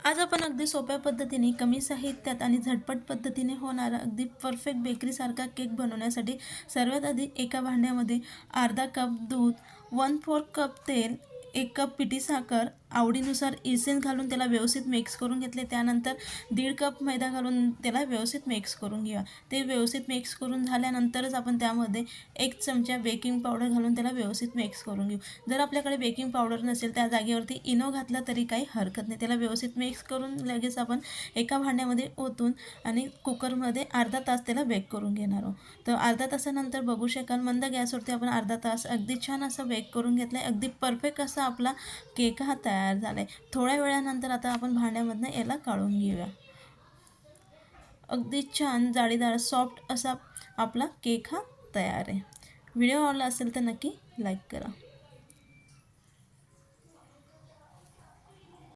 आज आपण अगदी सोप्या पद्धतीने कमी साहित्यात आणि झटपट पद्धतीने होणारा अगदी परफेक्ट बेकरीसारखा केक बनवण्यासाठी सर्वात आधी एका भांड्यामध्ये अर्धा कप दूध, 1/4 कप तेल, 1 कप पिठी साखर, आवडीनुसार इसेन्स घालून त्याला व्यवस्थित मिक्स करून घेतले. त्यानंतर 1.5 कप मैदा घालून त्याला व्यवस्थित मिक्स करून घ्या. ते व्यवस्थित मिक्स करून झाल्यानंतरच आपण त्यामध्ये 1 चमचा बेकिंग पावडर घालून त्याला व्यवस्थित मिक्स करून घेऊ. जर आपल्याकडे बेकिंग पावडर नसेल त्या जागेवरती इनो घातला तरी काही हरकत नाही. त्याला व्यवस्थित मिक्स करून लगेच आपण एका भांड्यामध्ये ओतून आणि कुकरमध्ये अर्धा तास त्याला बेक करून घेणार आहोत. तर अर्धा तासानंतर बघू शकाल मंद गॅसवरती आपण अर्धा तास अगदी छान असं बेक करून घेतलं आहे. अगदी परफेक्ट असा आपला केक हा तयार झाला आहे. थोड्या वेळानंतर आता आपण भांड्यामधनं याला काढून घेऊया. अगदी छान जाळीदार सॉफ्ट असा आपला केक हा तयार आहे. व्हिडिओ आवडला असेल तर नक्की लाईक करा.